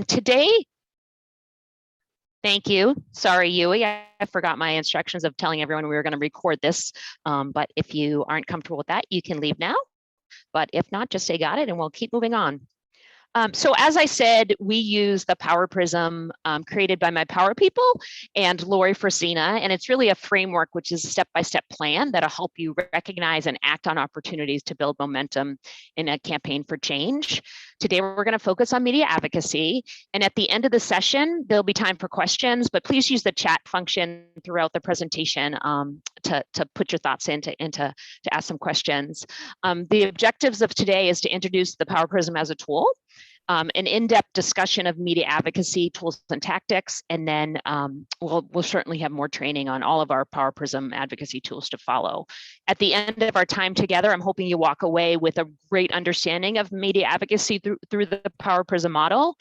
Today, thank you. Sorry, Yui, I forgot my instructions of telling everyone we were going to record this. But if you aren't comfortable with that, you can leave now. But if not, just say got it and we'll keep moving on. So as I said, we use the Power Prism created by my Power People and Lori Frasina, and it's really a framework, which is a step-by-step plan that'll help you recognize and act on opportunities to build momentum in a campaign for change. Today, we're going to focus on media advocacy, and at the end of the session, there'll be time for questions, but please use the chat function throughout the presentation to put your thoughts in to ask some questions. The objectives of today is to introduce the Power Prism as a tool, an in-depth discussion of media advocacy tools and tactics, and then we'll certainly have more training on all of our Power Prism advocacy tools to follow. At the end of our time together, I'm hoping you walk away with a great understanding of media advocacy through the Power Prism model,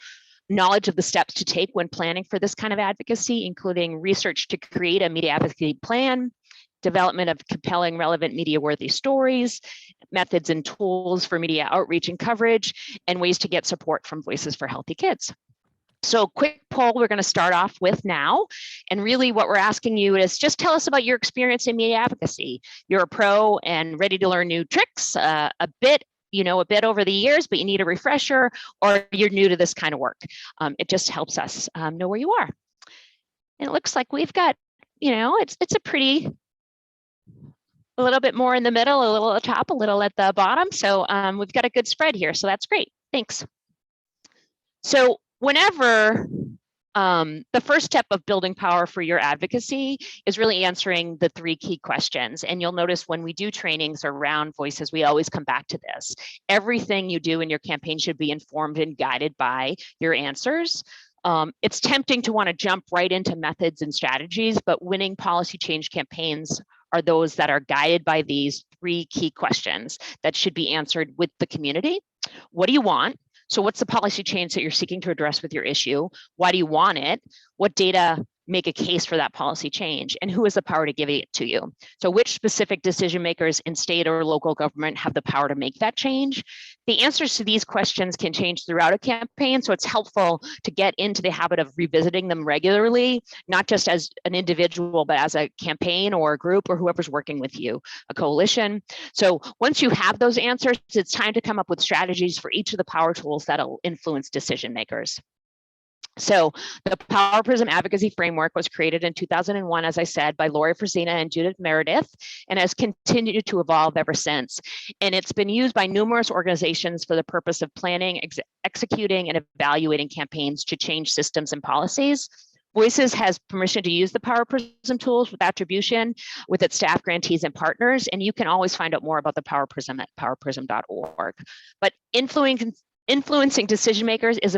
knowledge of the steps to take when planning for this kind of advocacy, including research to create a media advocacy plan, development of compelling, relevant, media-worthy stories, methods and tools for media outreach and coverage, and ways to get support from Voices for Healthy Kids. So quick poll we're going to start off with now. And really what we're asking you is just tell us about your experience in media advocacy. You're a pro and ready to learn new tricks, a bit over the years, but you need a refresher, or you're new to this kind of work. It just helps us know where you are. And it looks like we've got, it's a pretty, a little bit more in the middle, a little at the top, a little at the bottom. So we've got a good spread here. So that's great. Thanks. So whenever the first step of building power for your advocacy is really answering the 3 key questions. And you'll notice when we do trainings around voices, we always come back to this. Everything you do in your campaign should be informed and guided by your answers. It's tempting to want to jump right into methods and strategies, but winning policy change campaigns are those that are guided by these 3 key questions that should be answered with the community. What do you want? So what's the policy change that you're seeking to address with your issue? Why do you want it? What data make a case for that policy change? And who has the power to give it to you? So which specific decision makers in state or local government have the power to make that change? The answers to these questions can change throughout a campaign, so it's helpful to get into the habit of revisiting them regularly, not just as an individual, but as a campaign or a group or whoever's working with you, a coalition. So once you have those answers, it's time to come up with strategies for each of the power tools that'll influence decision makers. So the Power Prism Advocacy Framework was created in 2001, as I said, by Lori Frasina and Judith Meredith, and has continued to evolve ever since. And it's been used by numerous organizations for the purpose of planning, executing, and evaluating campaigns to change systems and policies. Voices has permission to use the Power Prism tools with attribution with its staff, grantees, and partners, and you can always find out more about the Power Prism at powerprism.org. But influencing decision makers is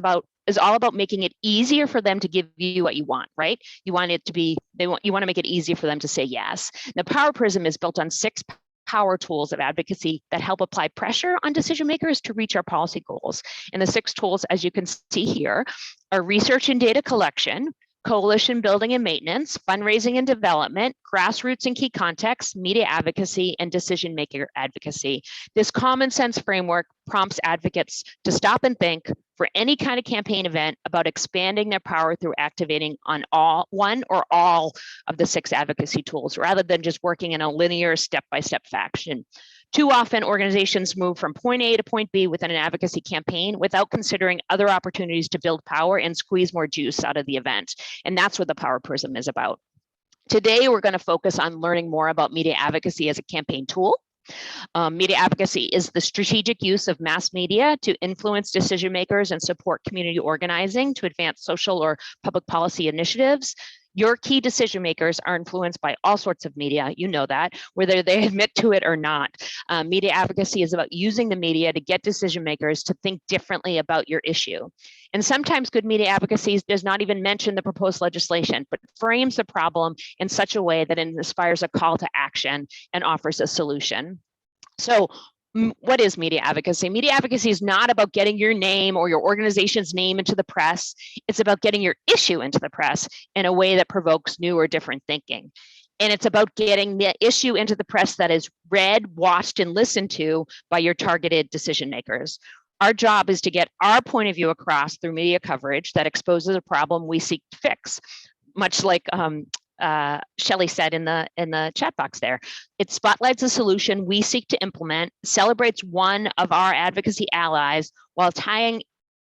all about making it easier for them to give you what you want, right? You want it to be, you want to make it easier for them to say yes. The Power Prism is built on 6 power tools of advocacy that help apply pressure on decision makers to reach our policy goals. And the 6 tools, as you can see here, are research and data collection, coalition building and maintenance, fundraising and development, grassroots and key contexts, media advocacy, and decision maker advocacy. This common sense framework prompts advocates to stop and think for any kind of campaign event about expanding their power through activating on one or all of the 6 advocacy tools, rather than just working in a linear step-by-step fashion. Too often, organizations move from point A to point B within an advocacy campaign without considering other opportunities to build power and squeeze more juice out of the event. And that's what the Power Prism is about. Today, we're going to focus on learning more about media advocacy as a campaign tool. Media advocacy is the strategic use of mass media to influence decision makers and support community organizing to advance social or public policy initiatives. Your key decision makers are influenced by all sorts of media, you know that, whether they admit to it or not. Media advocacy is about using the media to get decision makers to think differently about your issue. And sometimes good media advocacy does not even mention the proposed legislation, but frames the problem in such a way that it inspires a call to action and offers a solution. So what is media advocacy? Media advocacy is not about getting your name or your organization's name into the press. It's about getting your issue into the press in a way that provokes new or different thinking. And it's about getting the issue into the press that is read, watched, and listened to by your targeted decision makers. Our job is to get our point of view across through media coverage that exposes a problem we seek to fix, much like Shelley said in the chat box there. It spotlights a solution we seek to implement, celebrates one of our advocacy allies while tying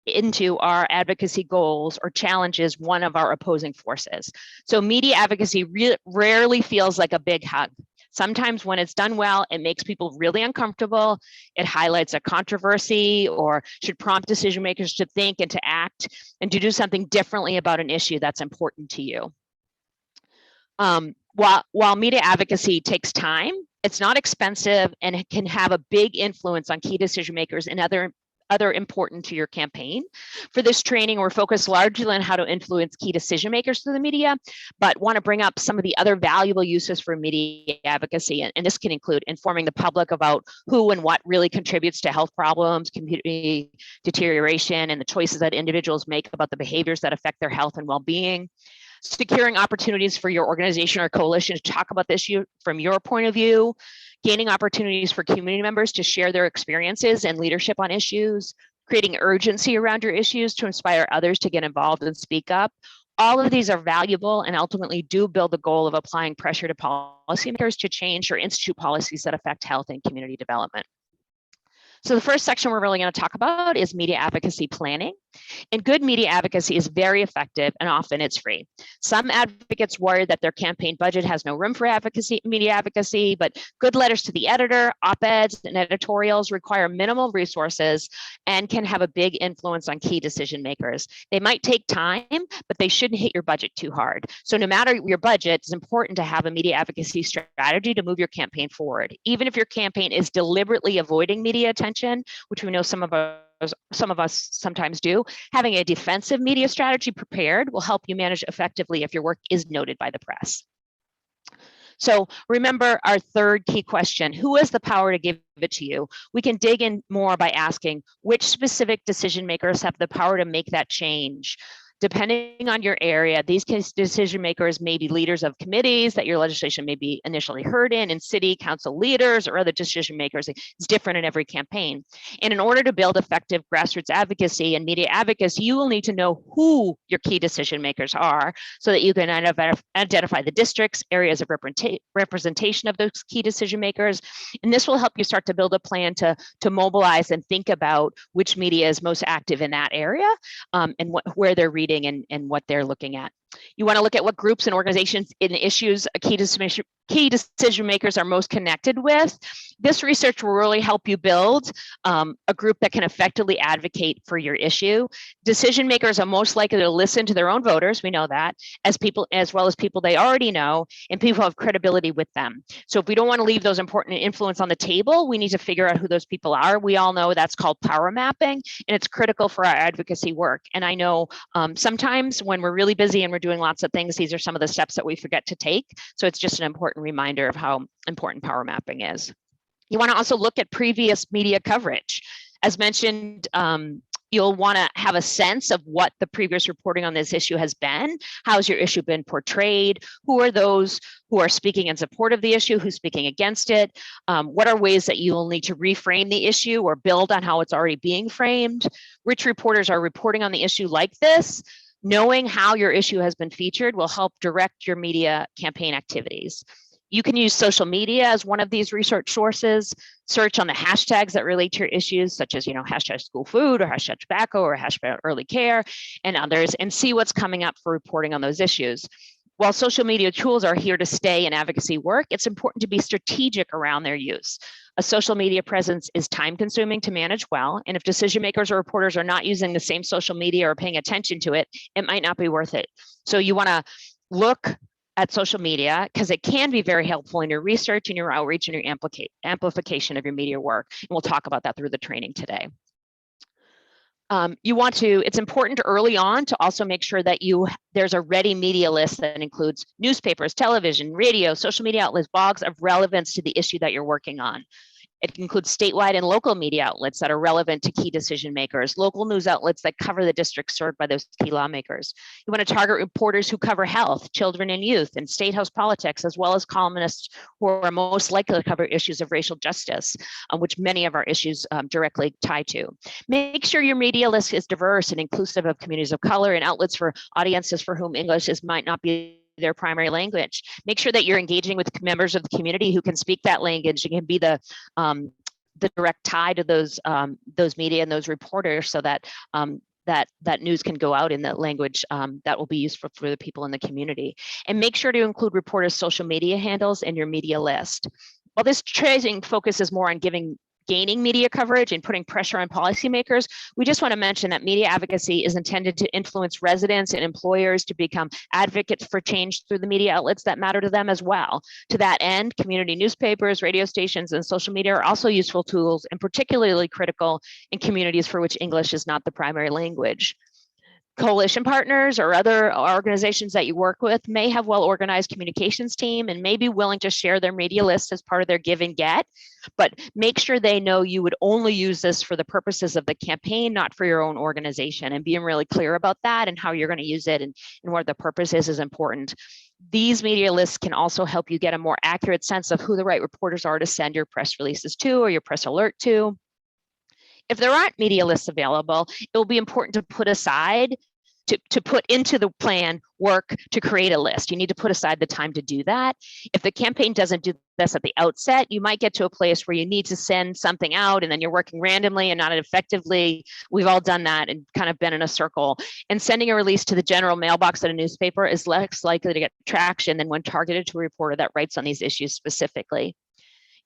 into our advocacy goals or challenges one of our opposing forces. So media advocacy rarely feels like a big hug. Sometimes when it's done well, it makes people really uncomfortable. It highlights a controversy or should prompt decision makers to think and to act and to do something differently about an issue that's important to you. While media advocacy takes time, it's not expensive and it can have a big influence on key decision makers and other important to your campaign. For this training, we're focused largely on how to influence key decision makers through the media, but want to bring up some of the other valuable uses for media advocacy. And this can include informing the public about who and what really contributes to health problems, community deterioration, and the choices that individuals make about the behaviors that affect their health and well-being. Securing opportunities for your organization or coalition to talk about this issue from your point of view, gaining opportunities for community members to share their experiences and leadership on issues, creating urgency around your issues to inspire others to get involved and speak up. All of these are valuable and ultimately do build the goal of applying pressure to policymakers to change or institute policies that affect health and community development. So the first section we're really going to talk about is media advocacy planning. And good media advocacy is very effective and often it's free. Some advocates worry that their campaign budget has no room for media advocacy, but good letters to the editor, op-eds, and editorials require minimal resources and can have a big influence on key decision makers. They might take time, but they shouldn't hit your budget too hard. So no matter your budget, it's important to have a media advocacy strategy to move your campaign forward. Even if your campaign is deliberately avoiding media attention, which we know some of us sometimes do, having a defensive media strategy prepared will help you manage effectively if your work is noted by the press. So remember our third key question, who has the power to give it to you? We can dig in more by asking which specific decision makers have the power to make that change. Depending on your area, these decision makers may be leaders of committees that your legislation may be initially heard in, and city council leaders or other decision makers. It's different in every campaign. And in order to build effective grassroots advocacy and media advocacy, you will need to know who your key decision makers are so that you can identify the districts, areas of representation of those key decision makers. And this will help you start to build a plan to mobilize and think about which media is most active in that area and where they're reading and what they're looking at. You want to look at what groups and organizations and issues key decision makers are most connected with. This research will really help you build a group that can effectively advocate for your issue. Decision makers are most likely to listen to their own voters, we know that, as well as people they already know, and people have credibility with them. So if we don't want to leave those important influence on the table, we need to figure out who those people are. We all know that's called power mapping, and it's critical for our advocacy work. And I know sometimes when we're really busy and we're doing lots of things, these are some of the steps that we forget to take. So it's just an important reminder of how important power mapping is. You want to also look at previous media coverage. As mentioned, you'll want to have a sense of what the previous reporting on this issue has been. How's your issue been portrayed? Who are those who are speaking in support of the issue? Who's speaking against it? What are ways that you will need to reframe the issue or build on how it's already being framed? Which reporters are reporting on the issue like this? Knowing how your issue has been featured will help direct your media campaign activities. You can use social media as one of these research sources. Search on the hashtags that relate to your issues, such as, hashtag school food or hashtag tobacco or hashtag early care and others, and see what's coming up for reporting on those issues. While social media tools are here to stay in advocacy work, it's important to be strategic around their use. A social media presence is time consuming to manage well, and if decision makers or reporters are not using the same social media or paying attention to it, it might not be worth it. So you want to look at social media because it can be very helpful in your research and your outreach and your amplification of your media work. And we'll talk about that through the training today. It's important early on to also make sure that there's a ready media list that includes newspapers, television, radio, social media outlets, blogs of relevance to the issue that you're working on. It includes statewide and local media outlets that are relevant to key decision makers, local news outlets that cover the districts served by those key lawmakers. You want to target reporters who cover health, children and youth, and state house politics, as well as columnists who are most likely to cover issues of racial justice, which many of our issues directly tie to. Make sure your media list is diverse and inclusive of communities of color and outlets for audiences for whom English might not be their primary language. Make sure that you're engaging with members of the community who can speak that language and can be the direct tie to those media and those reporters, so that that news can go out in that language that will be useful for the people in the community. And make sure to include reporters' social media handles in your media list. While this training focuses more on gaining media coverage and putting pressure on policymakers, we just want to mention that media advocacy is intended to influence residents and employers to become advocates for change through the media outlets that matter to them as well. To that end, community newspapers, radio stations, and social media are also useful tools, and particularly critical in communities for which English is not the primary language. Coalition partners or other organizations that you work with may have well-organized communications team and may be willing to share their media lists as part of their give and get, but make sure they know you would only use this for the purposes of the campaign, not for your own organization, and being really clear about that and how you're going to use it and what the purpose is important. These media lists can also help you get a more accurate sense of who the right reporters are to send your press releases to or your press alert to. If there aren't media lists available, it will be important to put aside, to put into the plan work to create a list. You need to put aside the time to do that. If the campaign doesn't do this at the outset, you might get to a place where you need to send something out and then you're working randomly and not effectively. We've all done that and kind of been in a circle. And sending a release to the general mailbox at a newspaper is less likely to get traction than when targeted to a reporter that writes on these issues specifically.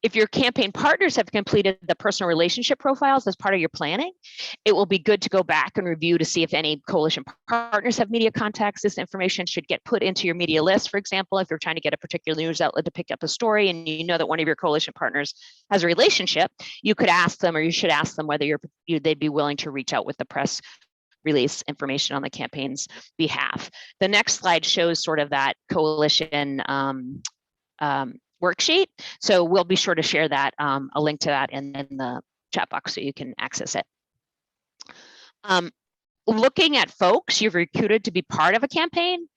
If your campaign partners have completed the personal relationship profiles as part of your planning, it will be good to go back and review to see if any coalition partners have media contacts. This information should get put into your media list. For example, if you're trying to get a particular news outlet to pick up a story and you know that one of your coalition partners has a relationship, you could ask them, or you should ask them whether they'd be willing to reach out with the press release information on the campaign's behalf. The next slide shows sort of that coalition worksheet. So we'll be sure to share that, a link to that in the chat box so you can access it. Looking at folks you've recruited to be part of a campaign,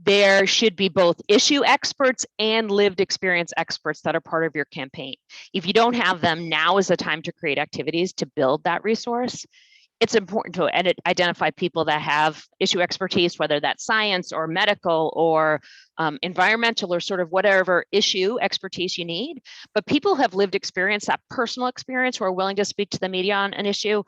there should be both issue experts and lived experience experts that are part of your campaign. If you don't have them, now is the time to create activities to build that resource. It's important to identify people that have issue expertise, whether that's science or medical or environmental or sort of whatever issue expertise you need. But people who have lived experience, that personal experience, who are willing to speak to the media on an issue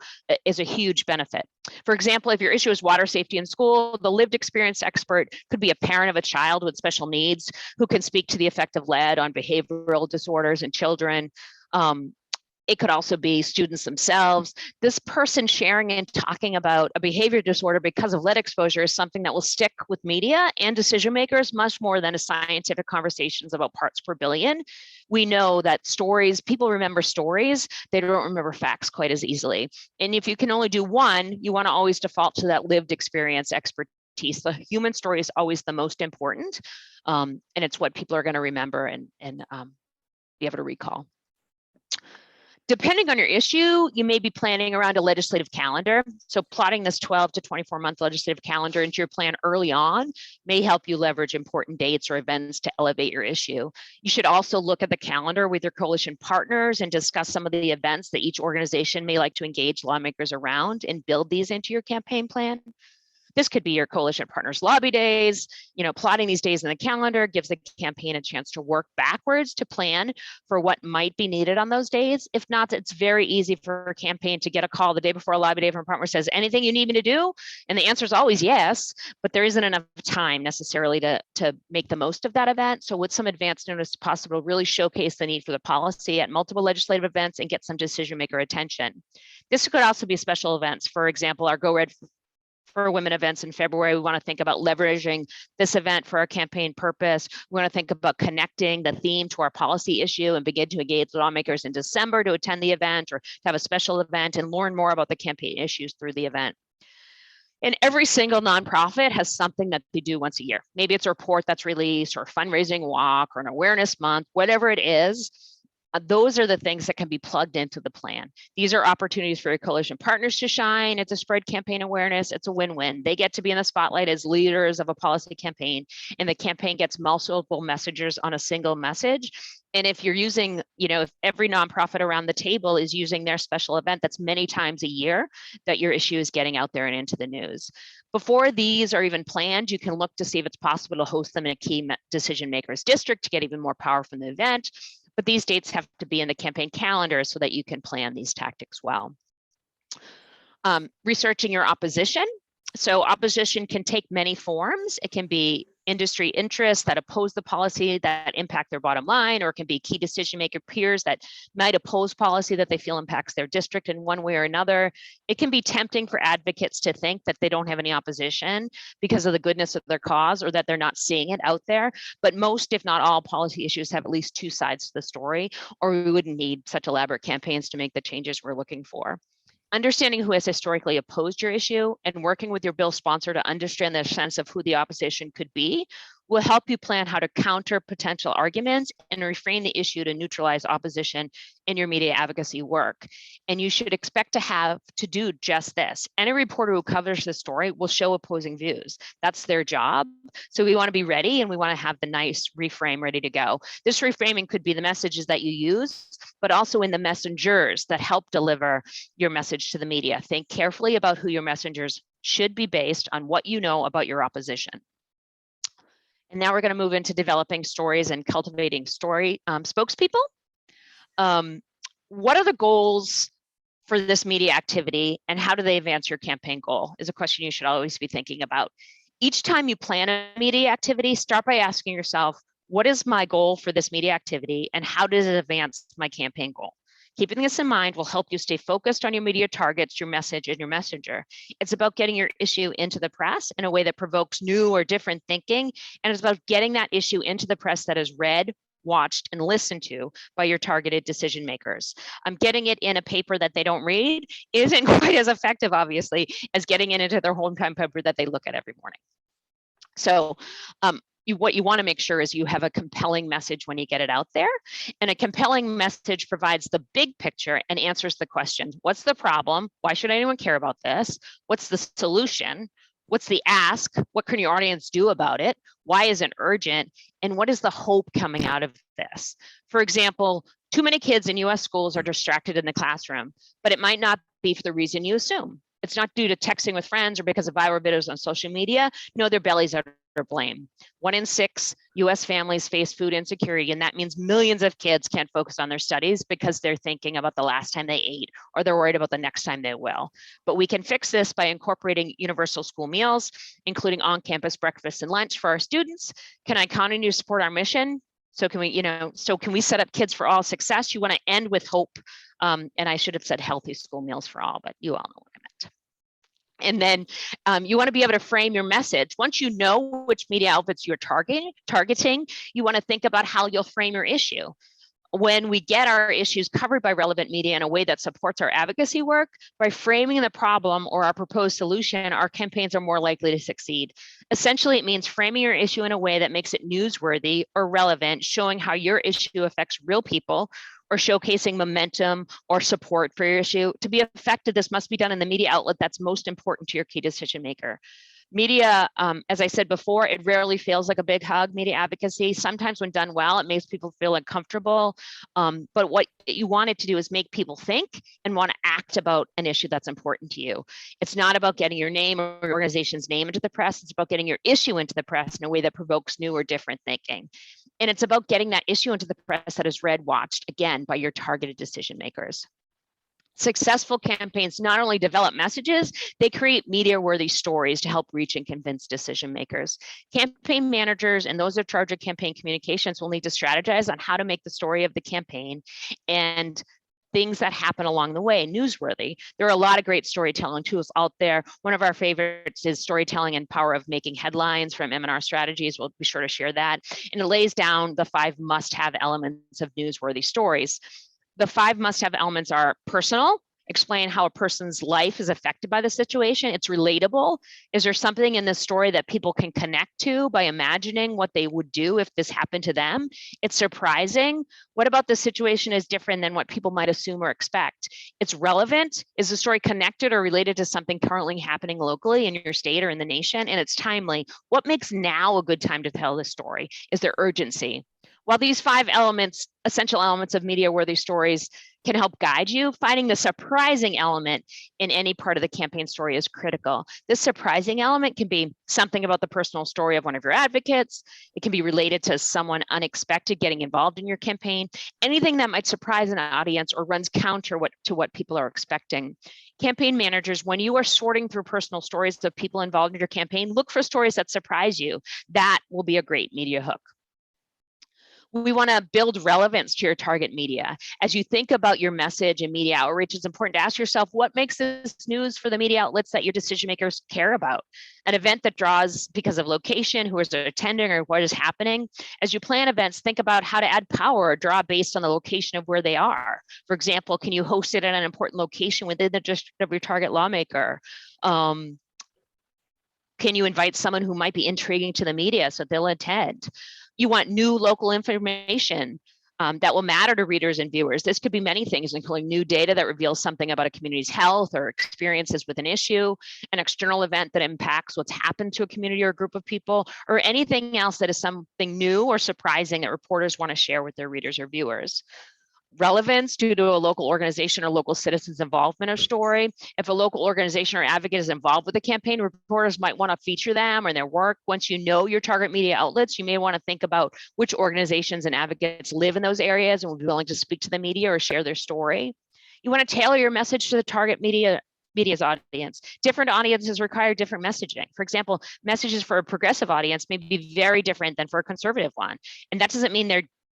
is a huge benefit. For example, if your issue is water safety in school, the lived experience expert could be a parent of a child with special needs who can speak to the effect of lead on behavioral disorders in children. It could also be students themselves. This person sharing and talking about a behavior disorder because of lead exposure is something that will stick with media and decision makers much more than a scientific conversations about parts per billion. We know that stories, people remember stories, they don't remember facts quite as easily. And if you can only do one, you want to always default to that lived experience expertise. The human story is always the most important, and it's what people are going to remember and be able to recall. Depending on your issue, you may be planning around a legislative calendar. So plotting this 12 to 24-month legislative calendar into your plan early on may help you leverage important dates or events to elevate your issue. You should also look at the calendar with your coalition partners and discuss some of the events that each organization may like to engage lawmakers around and build these into your campaign plan. This could be your coalition partners lobby days. Plotting these days in the calendar gives the campaign a chance to work backwards to plan for what might be needed on those days. If not, it's very easy for a campaign to get a call the day before a lobby day from a partner says, anything you need me to do? And the answer is always yes, but there isn't enough time necessarily to make the most of that event. So with some advance notice possible, really showcase the need for the policy at multiple legislative events and get some decision maker attention. This could also be special events. For example, our Go Red for Women events in February. We want to think about leveraging this event for our campaign purpose. We want to think about connecting the theme to our policy issue and begin to engage lawmakers in December to attend the event or to have a special event and learn more about the campaign issues through the event. And every single nonprofit has something that they do once a year. Maybe it's a report that's released or a fundraising walk or an awareness month, whatever it is. Those are the things that can be plugged into the plan. These are opportunities for your coalition partners to shine. It's a spread campaign awareness. It's a win-win. They get to be in the spotlight as leaders of a policy campaign, and the campaign gets multiple messengers on a single message. And if you're using, if every nonprofit around the table is using their special event, that's many times a year that your issue is getting out there and into the news. Before these are even planned, you can look to see if it's possible to host them in a key decision maker's district to get even more power from the event. But these dates have to be in the campaign calendar so that you can plan these tactics well. Researching your opposition. So opposition can take many forms. It can be industry interests that oppose the policy that impact their bottom line, or it can be key decision maker peers that might oppose policy that they feel impacts their district in one way or another. It can be tempting for advocates to think that they don't have any opposition because of the goodness of their cause, or that they're not seeing it out there. But most, if not all, policy issues have at least two sides to the story, or we wouldn't need such elaborate campaigns to make the changes we're looking for. Understanding who has historically opposed your issue and working with your bill sponsor to understand the sense of who the opposition could be will help you plan how to counter potential arguments and reframe the issue to neutralize opposition in your media advocacy work. And you should expect to have to do just this. Any reporter who covers the story will show opposing views. That's their job. So we want to be ready, and we want to have the nice reframe ready to go. This reframing could be the messages that you use, but also in the messengers that help deliver your message to the media. Think carefully about who your messengers should be based on what you know about your opposition. And now we're going to move into developing stories and cultivating story spokespeople. What are the goals for this media activity, and how do they advance your campaign goal is a question you should always be thinking about. Each time you plan a media activity, start by asking yourself, what is my goal for this media activity, and how does it advance my campaign goal? Keeping this in mind will help you stay focused on your media targets, your message, and your messenger. It's about getting your issue into the press in a way that provokes new or different thinking, and it's about getting that issue into the press that is read, watched, and listened to by your targeted decision makers. Getting it in a paper that they don't read isn't quite as effective, obviously, as getting it into their hometown paper that they look at every morning. So what you want to make sure is you have a compelling message when you get it out there. And a compelling message provides the big picture and answers the question, what's the problem? Why should anyone care about this? What's the solution? What's the ask? What can your audience do about it? Why is it urgent? And what is the hope coming out of this? For example, too many kids in US schools are distracted in the classroom, but it might not be for the reason you assume. It's not due to texting with friends or because of viral videos on social media. No, their bellies are to blame. 1 in 6 US families face food insecurity, and that means millions of kids can't focus on their studies because they're thinking about the last time they ate, or they're worried about the next time they will. But we can fix this by incorporating universal school meals, including on-campus breakfast and lunch for our students. Can I count on you to support our mission? So can we set up Kids for All success? You want to end with hope. And I should have said healthy school meals for all, but you all know what I meant. And then you want to be able to frame your message. Once you know which media outlets you're targeting, you want to think about how you'll frame your issue. When we get our issues covered by relevant media in a way that supports our advocacy work, by framing the problem or our proposed solution, our campaigns are more likely to succeed. Essentially, it means framing your issue in a way that makes it newsworthy or relevant, showing how your issue affects real people, or showcasing momentum or support for your issue. To be effective, this must be done in the media outlet that's most important to your key decision maker. Media, as I said before, it rarely feels like a big hug, media advocacy. Sometimes when done well, it makes people feel uncomfortable. But what you want it to do is make people think and want to act about an issue that's important to you. It's not about getting your name or your organization's name into the press. It's about getting your issue into the press in a way that provokes new or different thinking. And it's about getting that issue into the press that is read, watched, again, by your targeted decision makers. Successful campaigns not only develop messages, they create media-worthy stories to help reach and convince decision makers. Campaign managers and those in charge of campaign communications will need to strategize on how to make the story of the campaign and things that happen along the way newsworthy. There are a lot of great storytelling tools out there. One of our favorites is Storytelling and Power of Making Headlines from M&R Strategies. We'll be sure to share that. And it lays down the 5 must-have elements of newsworthy stories. The 5 must-have elements are personal, explain how a person's life is affected by the situation. It's relatable. Is there something in this story that people can connect to by imagining what they would do if this happened to them? It's surprising. What about the situation is different than what people might assume or expect? It's relevant. Is the story connected or related to something currently happening locally in your state or in the nation? And it's timely. What makes now a good time to tell this story? Is there urgency? While these 5 elements, essential elements of media-worthy stories can help guide you, finding the surprising element in any part of the campaign story is critical. This surprising element can be something about the personal story of one of your advocates. It can be related to someone unexpected getting involved in your campaign, anything that might surprise an audience or runs counter to what people are expecting. Campaign managers, when you are sorting through personal stories of people involved in your campaign, look for stories that surprise you. That will be a great media hook. We want to build relevance to your target media. As you think about your message and media outreach, it's important to ask yourself, what makes this news for the media outlets that your decision makers care about? An event that draws because of location, who is attending, or what is happening. As you plan events, think about how to add power or draw based on the location of where they are. For example, can you host it at an important location within the district of your target lawmaker? Can you invite someone who might be intriguing to the media so they'll attend? You want new local information that will matter to readers and viewers. This could be many things, including new data that reveals something about a community's health or experiences with an issue, an external event that impacts what's happened to a community or a group of people, or anything else that is something new or surprising that reporters want to share with their readers or viewers. Relevance due to a local organization or local citizens' involvement or story. If a local organization or advocate is involved with the campaign, reporters might want to feature them or their work. Once you know your target media outlets, you may want to think about which organizations and advocates live in those areas and will be willing to speak to the media or share their story. You want to tailor your message to the target media's audience. Different audiences require different messaging. For example, messages for a progressive audience may be very different than for a conservative one. And that doesn't mean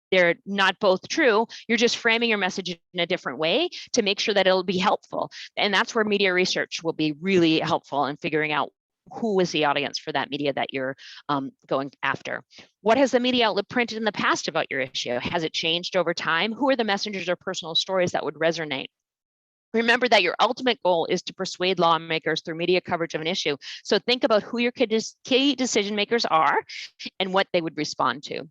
they're not both true. You're just framing your message in a different way to make sure that it'll be helpful. And that's where media research will be really helpful in figuring out who is the audience for that media that you're going after. What has the media outlet printed in the past about your issue? Has it changed over time? Who are the messengers or personal stories that would resonate? Remember that your ultimate goal is to persuade lawmakers through media coverage of an issue. So think about who your key decision makers are and what they would respond to.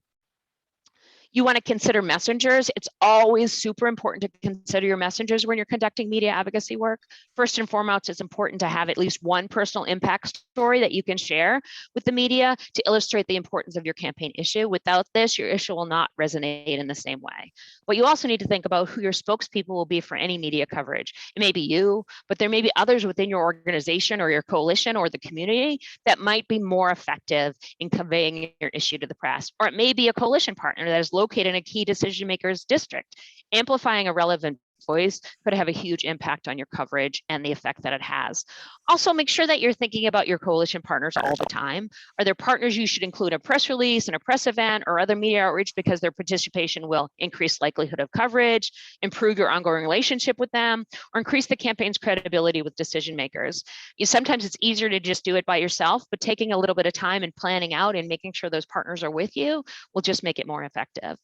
You want to consider messengers. It's always super important to consider your messengers when you're conducting media advocacy work. First and foremost, it's important to have at least one personal impact story that you can share with the media to illustrate the importance of your campaign issue. Without this, your issue will not resonate in the same way. But you also need to think about who your spokespeople will be for any media coverage. It may be you, but there may be others within your organization or your coalition or the community that might be more effective in conveying your issue to the press. Or it may be a coalition partner that is located in a key decision maker's district. Amplifying a relevant voice could have a huge impact on your coverage and the effect that it has. Also, make sure that you're thinking about your coalition partners all the time. Are there partners you should include in a press release, in a press event, or other media outreach because their participation will increase likelihood of coverage, improve your ongoing relationship with them, or increase the campaign's credibility with decision makers? Sometimes it's easier to just do it by yourself, but taking a little bit of time and planning out and making sure those partners are with you will just make it more effective.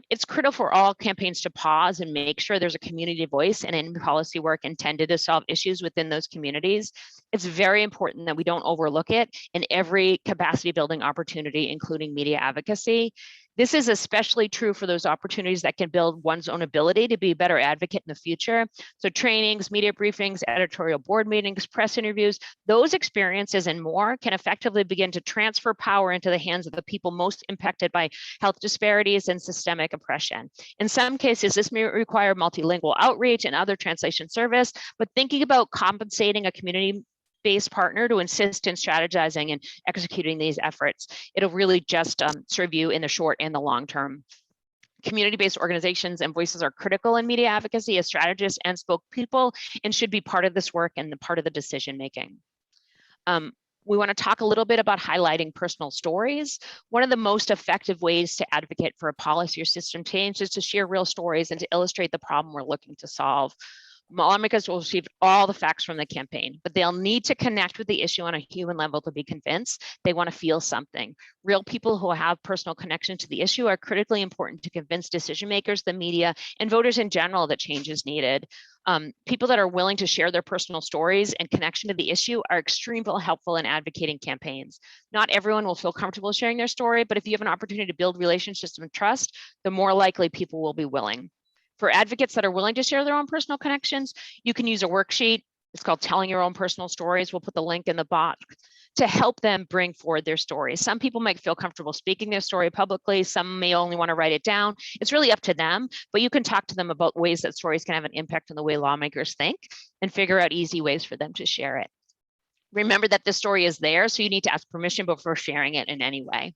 It's critical for all campaigns to pause and make sure there's a community voice and in policy work intended to solve issues within those communities. It's very important that we don't overlook it in every capacity building opportunity, including media advocacy. This is especially true for those opportunities that can build one's own ability to be a better advocate in the future. So trainings, media briefings, editorial board meetings, press interviews, those experiences and more can effectively begin to transfer power into the hands of the people most impacted by health disparities and systemic oppression. In some cases, this may require multilingual outreach and other translation service, but thinking about compensating a community-based partner to assist in strategizing and executing these efforts, it'll really just serve you in the short and the long term. Community-based organizations and voices are critical in media advocacy as strategists and spokespeople and should be part of this work and the part of the decision making. We want to talk a little bit about highlighting personal stories. One of the most effective ways to advocate for a policy or system change is to share real stories and to illustrate the problem we're looking to solve. lawmakers will receive all the facts from the campaign, but they'll need to connect with the issue on a human level to be convinced. They want to feel something. Real people who have personal connection to the issue are critically important to convince decision makers, the media, and voters in general that change is needed. People that are willing to share their personal stories and connection to the issue are extremely helpful in advocating campaigns. Not everyone will feel comfortable sharing their story, but if you have an opportunity to build relationships and trust, the more likely people will be willing. For advocates that are willing to share their own personal connections, you can use a worksheet. It's called Telling Your Own Personal Stories. We'll put the link in the box to help them bring forward their stories. Some people might feel comfortable speaking their story publicly. Some may only want to write it down. It's really up to them, but you can talk to them about ways that stories can have an impact on the way lawmakers think and figure out easy ways for them to share it. Remember that the story is there, so you need to ask permission before sharing it in any way.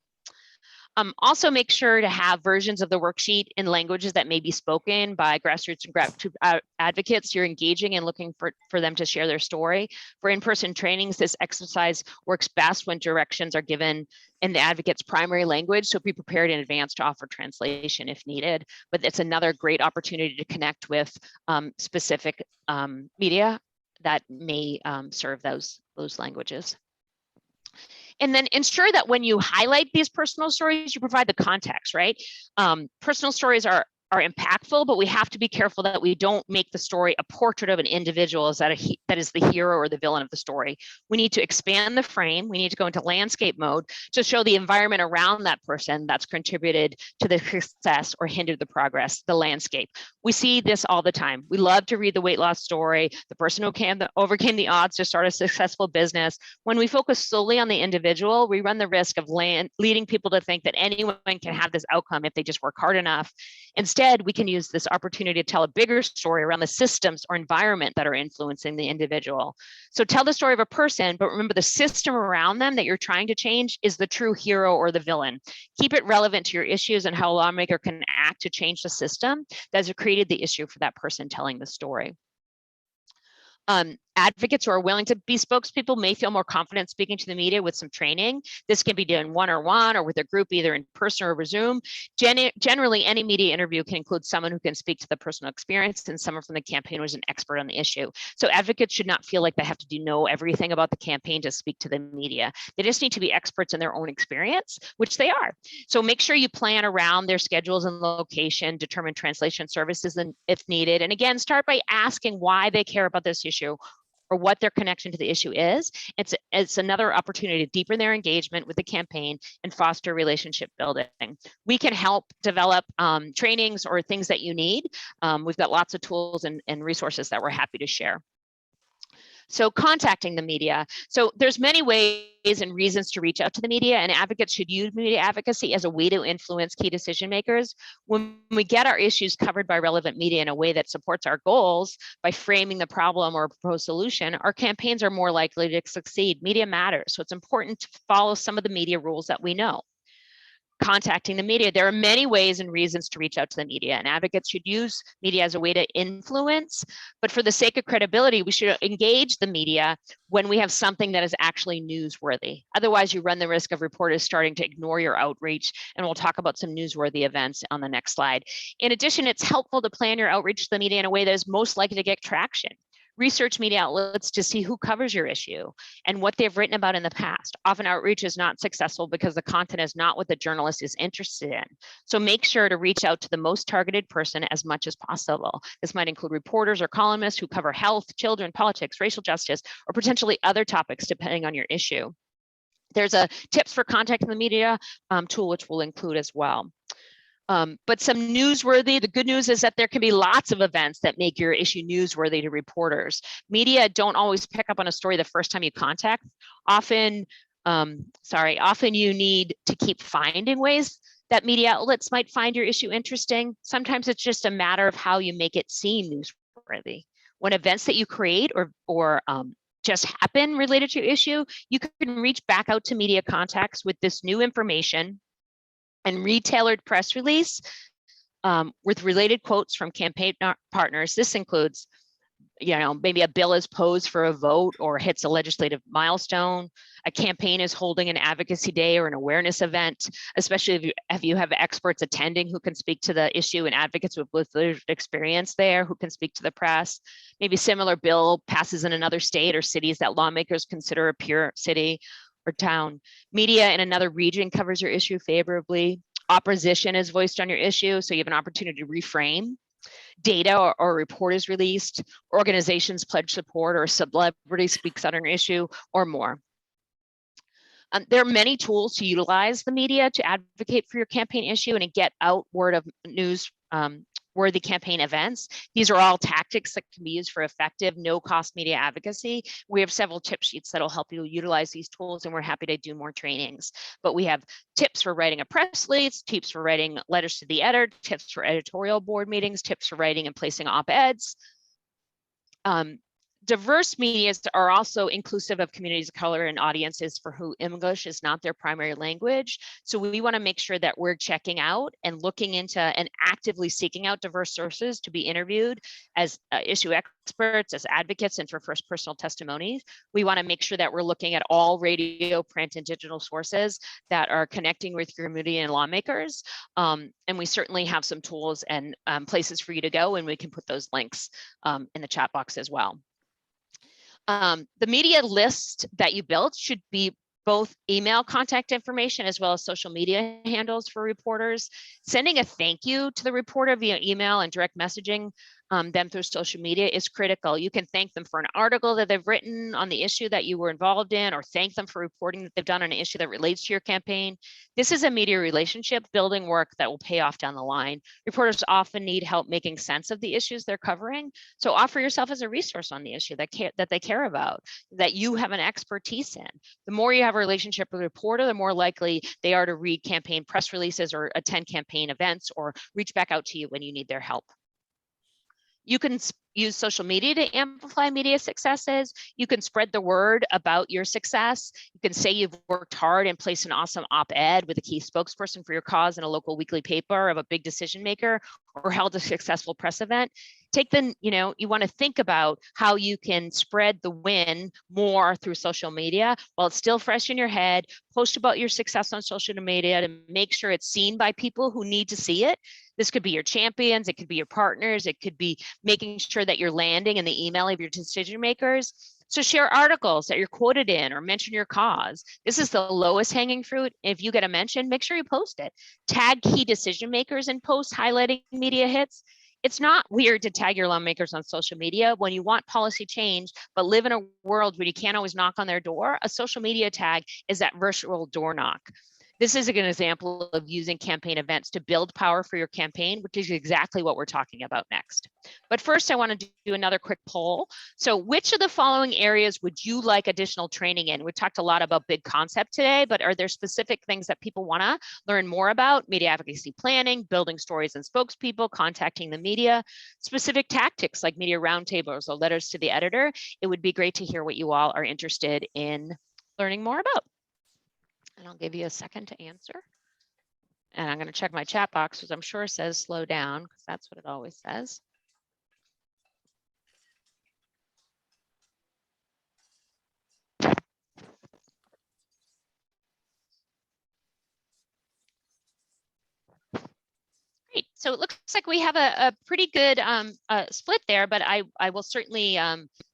Also make sure to have versions of the worksheet in languages that may be spoken by grassroots and advocates you're engaging and looking for them to share their story. For in-person trainings, this exercise works best when directions are given in the advocate's primary language, so be prepared in advance to offer translation if needed. But it's another great opportunity to connect with specific media that may serve those languages. And then ensure that when you highlight these personal stories, you provide the context, right? Personal stories are impactful, but we have to be careful that we don't make the story a portrait of an individual that is the hero or the villain of the story. We need to expand the frame. We need to go into landscape mode to show the environment around that person that's contributed to the success or hindered the progress, the landscape. We see this all the time. We love to read the weight loss story, the person who overcame the odds to start a successful business. When we focus solely on the individual, we run the risk of leading people to think that anyone can have this outcome if they just work hard enough. Instead, we can use this opportunity to tell a bigger story around the systems or environment that are influencing the individual. So tell the story of a person, but remember the system around them that you're trying to change is the true hero or the villain. Keep it relevant to your issues and how a lawmaker can act to change the system that has created the issue for that person telling the story. Advocates who are willing to be spokespeople may feel more confident speaking to the media with some training. This can be done one-on-one or with a group, either in person or over Zoom. Generally, any media interview can include someone who can speak to the personal experience and someone from the campaign who is an expert on the issue. So advocates should not feel like they have to know everything about the campaign to speak to the media. They just need to be experts in their own experience, which they are. So make sure you plan around their schedules and location, determine translation services if needed. And again, start by asking why they care about this issue or what their connection to the issue is. It's another opportunity to deepen their engagement with the campaign and foster relationship building. We can help develop trainings or things that you need. We've got lots of tools and resources that we're happy to share. So contacting the media. So there's many ways and reasons to reach out to the media, and advocates should use media advocacy as a way to influence key decision makers. When we get our issues covered by relevant media in a way that supports our goals by framing the problem or proposed solution, our campaigns are more likely to succeed. Media matters, so it's important to follow some of the media rules that we know. Contacting the media. There are many ways and reasons to reach out to the media, and advocates should use media as a way to influence, but for the sake of credibility, we should engage the media when we have something that is actually newsworthy. Otherwise, you run the risk of reporters starting to ignore your outreach, and we'll talk about some newsworthy events on the next slide. In addition, it's helpful to plan your outreach to the media in a way that is most likely to get traction. Research media outlets to see who covers your issue and what they've written about in the past. Often outreach is not successful because the content is not what the journalist is interested in. So make sure to reach out to the most targeted person as much as possible. This might include reporters or columnists who cover health, children, politics, racial justice, or potentially other topics depending on your issue. There's a tips for contacting the media tool, which we'll include as well. But some newsworthy, the good news is that there can be lots of events that make your issue newsworthy to reporters. Media don't always pick up on a story the first time you contact. Often you need to keep finding ways that media outlets might find your issue interesting. Sometimes it's just a matter of how you make it seem newsworthy. When events that you create or just happen related to your issue, you can reach back out to media contacts with this new information and retailored press release with related quotes from campaign partners. This includes maybe a bill is posed for a vote or hits a legislative milestone. A campaign is holding an advocacy day or an awareness event, especially if you have experts attending who can speak to the issue and advocates with lived experience there who can speak to the press. Maybe a similar bill passes in another state or cities that lawmakers consider a peer city or town. Media in another region covers your issue favorably. Opposition is voiced on your issue, so you have an opportunity to reframe. Data or a report is released, organizations pledge support, or a celebrity speaks on an issue, or more. There are many tools to utilize the media to advocate for your campaign issue and to get out word of news worthy campaign events. These are all tactics that can be used for effective, no-cost media advocacy. We have several tip sheets that'll help you utilize these tools, and we're happy to do more trainings. But we have tips for writing a press release, tips for writing letters to the editor, tips for editorial board meetings, tips for writing and placing op-eds. Diverse media are also inclusive of communities of color and audiences for who English is not their primary language. So we want to make sure that we're checking out and looking into and actively seeking out diverse sources to be interviewed as issue experts, as advocates, and for first personal testimonies. We want to make sure that we're looking at all radio, print, and digital sources that are connecting with your community and lawmakers. And we certainly have some tools and places for you to go, and we can put those links in the chat box as well. The media list that you built should be both email contact information as well as social media handles for reporters. Sending a thank you to the reporter via email and direct messaging them through social media is critical. You can thank them for an article that they've written on the issue that you were involved in, or thank them for reporting that they've done on an issue that relates to your campaign. This is a media relationship building work that will pay off down the line. Reporters often need help making sense of the issues they're covering. So offer yourself as a resource on the issue that they care about, that you have an expertise in. The more you have a relationship with a reporter, the more likely they are to read campaign press releases or attend campaign events or reach back out to you when you need their help. You can use social media to amplify media successes. You can spread the word about your success. You can say you've worked hard and placed an awesome op-ed with a key spokesperson for your cause in a local weekly paper of a big decision maker, or held a successful press event. You want to think about how you can spread the win more through social media while it's still fresh in your head. Post about your success on social media to make sure it's seen by people who need to see it. This could be your champions, it could be your partners, it could be making sure that you're landing in the email of your decision makers. So share articles that you're quoted in or mention your cause. This is the lowest hanging fruit. If you get a mention, make sure you post it. Tag key decision makers in posts highlighting media hits. It's not weird to tag your lawmakers on social media when you want policy change, but live in a world where you can't always knock on their door. A social media tag is that virtual door knock. This is an example of using campaign events to build power for your campaign, which is exactly what we're talking about next. But first, I want to do another quick poll. So which of the following areas would you like additional training in? We talked a lot about big concept today, but are there specific things that people want to learn more about? Media advocacy planning, building stories and spokespeople, contacting the media, specific tactics like media roundtables or letters to the editor. It would be great to hear what you all are interested in learning more about. And I'll give you a second to answer. And I'm going to check my chat box, because I'm sure it says slow down, because that's what it always says. Great. So it looks like we have a pretty good split there, but I will certainly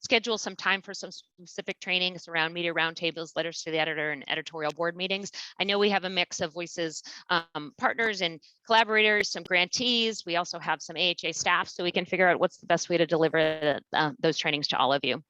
schedule some time for some specific trainings around media roundtables, letters to the editor, and editorial board meetings. I know we have a mix of voices, partners and collaborators, some grantees. We also have some AHA staff, so we can figure out what's the best way to deliver those trainings to all of you.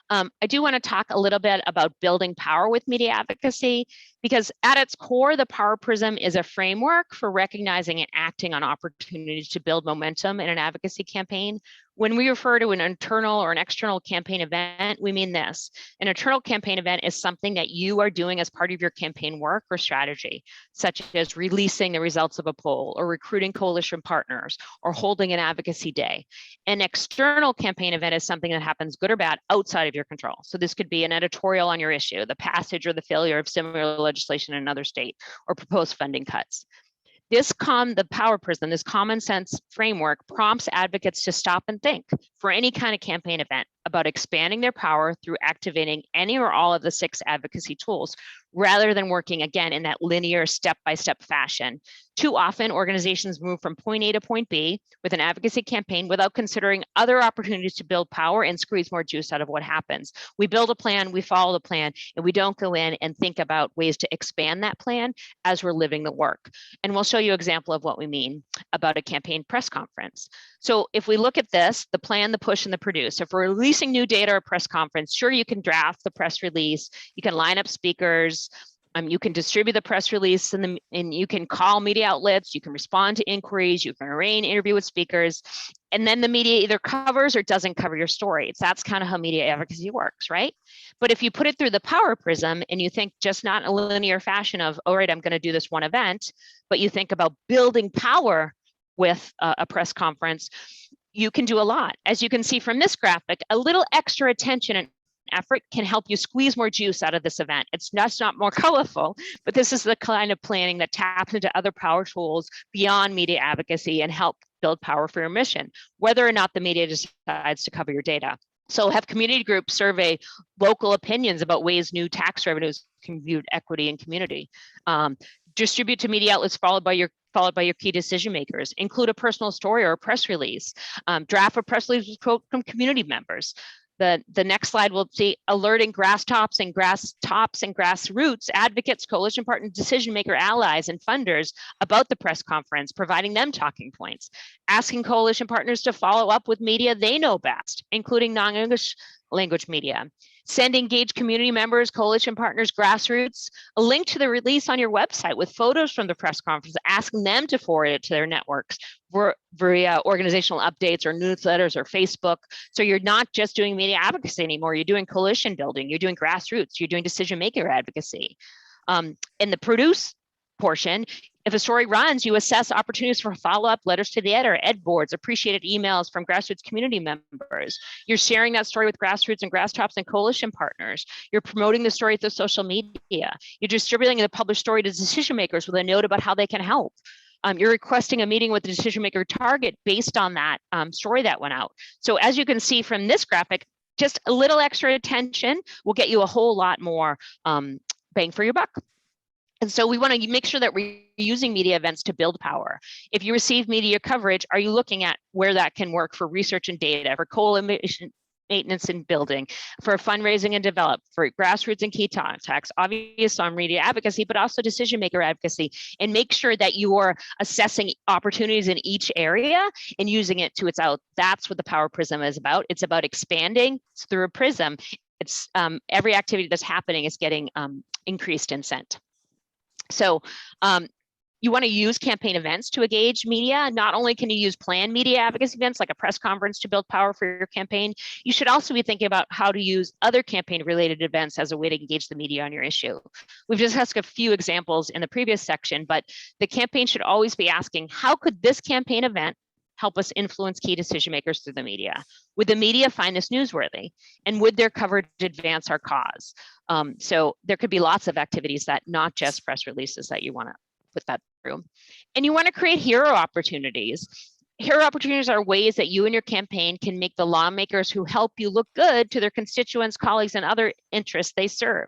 I do want to talk a little bit about building power with media advocacy, because at its core, the Power Prism is a framework for recognizing and acting on opportunities to build momentum in an advocacy campaign. When we refer to an internal or an external campaign event, we mean this. An internal campaign event is something that you are doing as part of your campaign work or strategy, such as releasing the results of a poll or recruiting coalition partners or holding an advocacy day. An external campaign event is something that happens, good or bad, outside of your control. So this could be an editorial on your issue, the passage or the failure of similar legislation in another state, or proposed funding cuts. The power prism, this common sense framework prompts advocates to stop and think for any kind of campaign event about expanding their power through activating any or all of the 6 advocacy tools, rather than working again in that linear step-by-step fashion. Too often, organizations move from point A to point B with an advocacy campaign without considering other opportunities to build power and squeeze more juice out of what happens. We build a plan, we follow the plan, and we don't go in and think about ways to expand that plan as we're living the work. And we'll show you an example of what we mean about a campaign press conference. So if we look at this, the plan, the push, and the produce. If we're releasing new data or a press conference, sure, you can draft the press release, you can line up speakers, you can distribute the press release, and you can call media outlets, you can respond to inquiries, you can arrange interview with speakers, and then the media either covers or doesn't cover your story. That's kind of how media advocacy works, right? But if you put it through the power prism and you think just not in a linear fashion of, all right, I'm going to do this one event, but you think about building power with a press conference, you can do a lot. As you can see from this graphic, a little extra attention and effort can help you squeeze more juice out of this event. It's not more colorful, but this is the kind of planning that taps into other power tools beyond media advocacy and help build power for your mission, whether or not the media decides to cover your data. So have community groups survey local opinions about ways new tax revenues can view equity and community. Distribute to media outlets followed by your key decision makers. Include a personal story or a press release. Draft a press release with quote from community members. The next slide will see alerting grasstops and grassroots advocates, coalition partners, decision maker allies, and funders about the press conference, providing them talking points. Asking coalition partners to follow up with media they know best, including non-English language media. Send engaged community members, coalition partners, grassroots, a link to the release on your website with photos from the press conference, asking them to forward it to their networks via organizational updates or newsletters or Facebook. So you're not just doing media advocacy anymore, you're doing coalition building, you're doing grassroots, you're doing decision maker advocacy. In the produce portion, if a story runs, you assess opportunities for follow-up letters to the editor, ed boards, appreciated emails from grassroots community members. You're sharing that story with grassroots and grasstops and coalition partners. You're promoting the story through social media. You're distributing the published story to decision makers with a note about how they can help. You're requesting a meeting with the decision maker target based on that story that went out. So as you can see from this graphic, just a little extra attention will get you a whole lot more bang for your buck. And so we want to make sure that we're using media events to build power. If you receive media coverage, are you looking at where that can work for research and data, for coalition maintenance and building, for fundraising and develop, for grassroots and key contacts, obvious on media advocacy, but also decision maker advocacy, and make sure that you are assessing opportunities in each area and using it to its out. That's what the power prism is about. It's about expanding through a prism. It's every activity that's happening is getting increased in scent. So you want to use campaign events to engage media. Not only can you use planned media advocacy events like a press conference to build power for your campaign, you should also be thinking about how to use other campaign related events as a way to engage the media on your issue. We've discussed a few examples in the previous section, but the campaign should always be asking, how could this campaign event help us influence key decision makers through the media? Would the media find this newsworthy? And would their coverage advance our cause? So there could be lots of activities that not just press releases that you want to put that through. And you want to create hero opportunities. Hero opportunities are ways that you and your campaign can make the lawmakers who help you look good to their constituents, colleagues, and other interests they serve.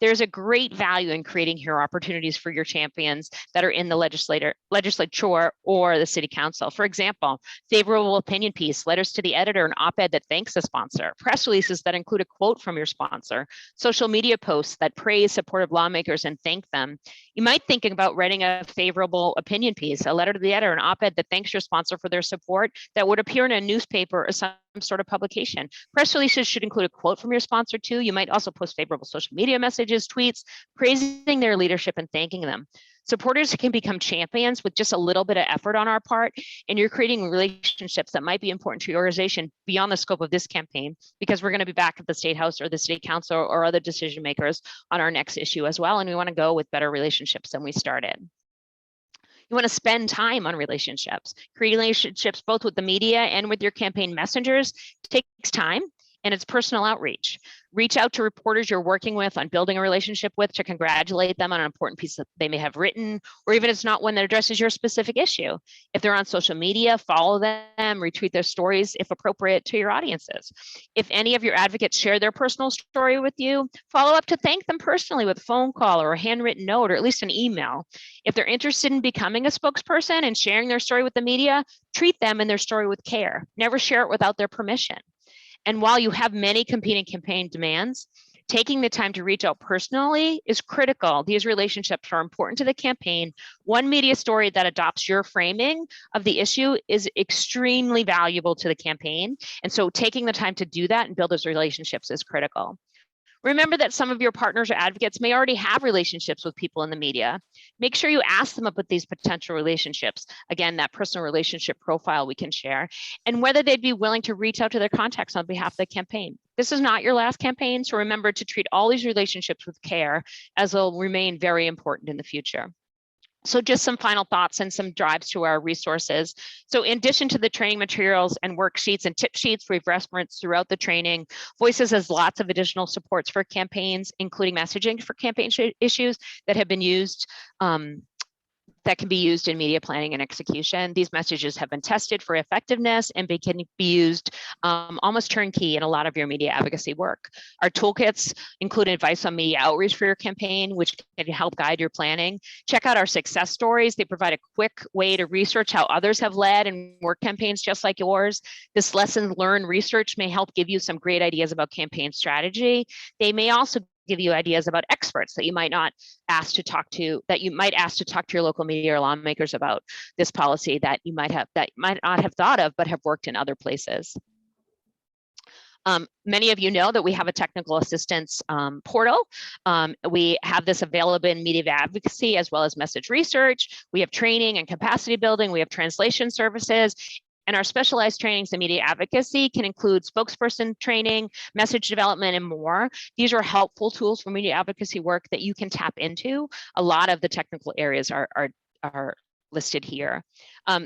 There's a great value in creating hero opportunities for your champions that are in the legislature or the city council. For example, favorable opinion piece, letters to the editor, an op-ed that thanks the sponsor, press releases that include a quote from your sponsor, social media posts that praise supportive lawmakers and thank them. You might think about writing a favorable opinion piece, a letter to the editor, an op-ed that thanks your sponsor for their support that would appear in a newspaper or some sort of publication. Press releases should include a quote from your sponsor too. You might also post favorable social media messages, tweets, praising their leadership and thanking them. Supporters can become champions with just a little bit of effort on our part, and you're creating relationships that might be important to your organization beyond the scope of this campaign, because we're going to be back at the State House or the City Council or other decision makers on our next issue as well, and we want to go with better relationships than we started. You want to spend time on relationships. Creating relationships both with the media and with your campaign messengers takes time. and it's personal outreach. Reach out to reporters you're working with on building a relationship with to congratulate them on an important piece that they may have written, or even if it's not one that addresses your specific issue. If they're on social media, follow them, retweet their stories if appropriate to your audiences. If any of your advocates share their personal story with you, follow up to thank them personally with a phone call or a handwritten note or at least an email. If they're interested in becoming a spokesperson and sharing their story with the media, treat them and their story with care. Never share it without their permission. And while you have many competing campaign demands, taking the time to reach out personally is critical. These relationships are important to the campaign. One media story that adopts your framing of the issue is extremely valuable to the campaign. And so taking the time to do that and build those relationships is critical. Remember that some of your partners or advocates may already have relationships with people in the media. Make sure you ask them about these potential relationships. Again, that personal relationship profile we can share, and whether they'd be willing to reach out to their contacts on behalf of the campaign. This is not your last campaign, so remember to treat all these relationships with care, as they'll remain very important in the future. So just some final thoughts and some drives to our resources. So in addition to the training materials and worksheets and tip sheets we've referenced throughout the training, Voices has lots of additional supports for campaigns, including messaging for campaign issues that have been used that can be used in media planning and execution. These messages have been tested for effectiveness and can be used almost turnkey in a lot of your media advocacy work. Our toolkits include advice on media outreach for your campaign, which can help guide your planning. Check out our success stories. They provide a quick way to research how others have led and work campaigns just like yours. This lesson learned research may help give you some great ideas about campaign strategy. They may also give you ideas about experts that you might not ask to talk to, that you might ask to talk to your local media or lawmakers about this policy that you might not have thought of, but have worked in other places. Many of you know that we have a technical assistance portal. We have this available in Media Advocacy as well as message research. We have training and capacity building. We have translation services. And our specialized trainings in media advocacy can include spokesperson training, message development, and more. These are helpful tools for media advocacy work that you can tap into. A lot of the technical areas are listed here.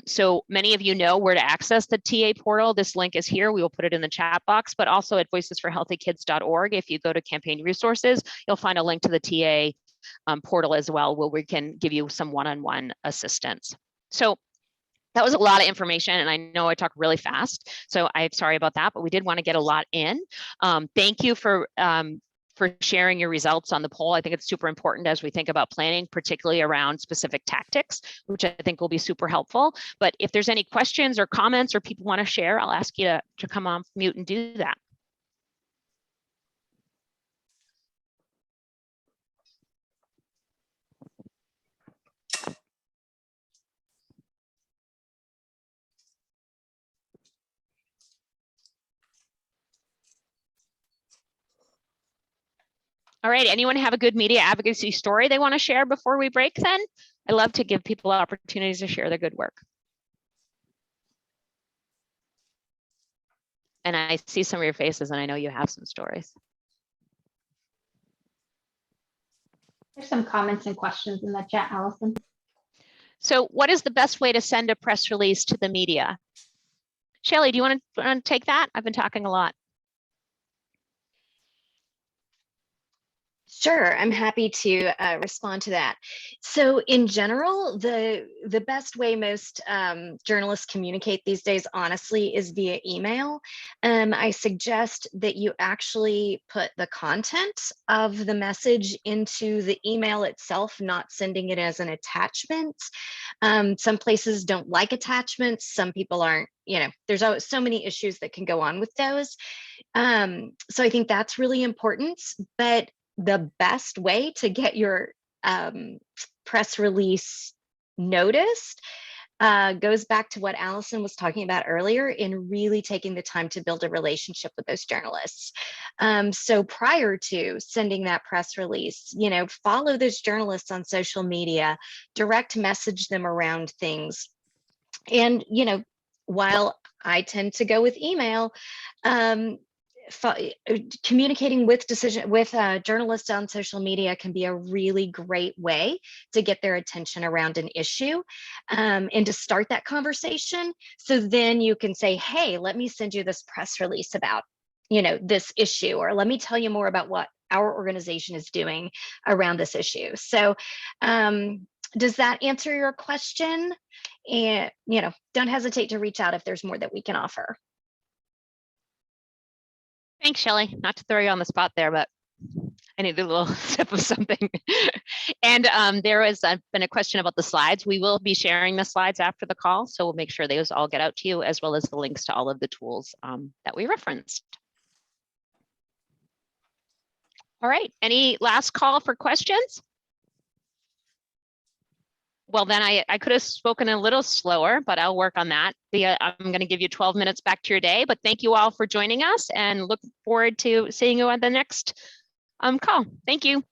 So many of you know where to access the TA portal. This link is here. We will put it in the chat box, but also at voicesforhealthykids.org. If you go to campaign resources, you'll find a link to the TA portal as well, where we can give you some one-on-one assistance. So that was a lot of information, and I know I talked really fast, so I'm sorry about that, but we did want to get a lot in. Thank you for sharing your results on the poll. I think it's super important as we think about planning, particularly around specific tactics, which I think will be super helpful. But if there's any questions or comments or people want to share, I'll ask you to come off mute and do that. All right, anyone have a good media advocacy story they want to share before we break then? I love to give people opportunities to share their good work. And I see some of your faces and I know you have some stories. There's some comments and questions in the chat, Allyson. So what is the best way to send a press release to the media? Shelley, do you want to take that? I've been talking a lot. Sure, I'm happy to respond to that. So in general, the best way most journalists communicate these days, honestly, is via email. I suggest that you actually put the content of the message into the email itself, not sending it as an attachment. Some places don't like attachments. Some people aren't, you know, there's always so many issues that can go on with those. So I think that's really important, but the best way to get your press release noticed goes back to what Allyson was talking about earlier in really taking the time to build a relationship with those journalists. So prior to sending that press release, you know, follow those journalists on social media, direct message them around things. And, you know, while I tend to go with email, communicating with journalists on social media can be a really great way to get their attention around an issue and to start that conversation. So then you can say, hey, let me send you this press release about this issue, or let me tell you more about what our organization is doing around this issue. So does that answer your question? And, don't hesitate to reach out if there's more that we can offer. Thanks, Shelley. Not to throw you on the spot there, but I need a little sip of something. And there has been a question about the slides. We will be sharing the slides after the call, so we'll make sure those all get out to you, as well as the links to all of the tools that we referenced. All right, any last call for questions? Well, then I could have spoken a little slower, but I'll work on that. I'm going to give you 12 minutes back to your day, but thank you all for joining us and look forward to seeing you on the next call. Thank you.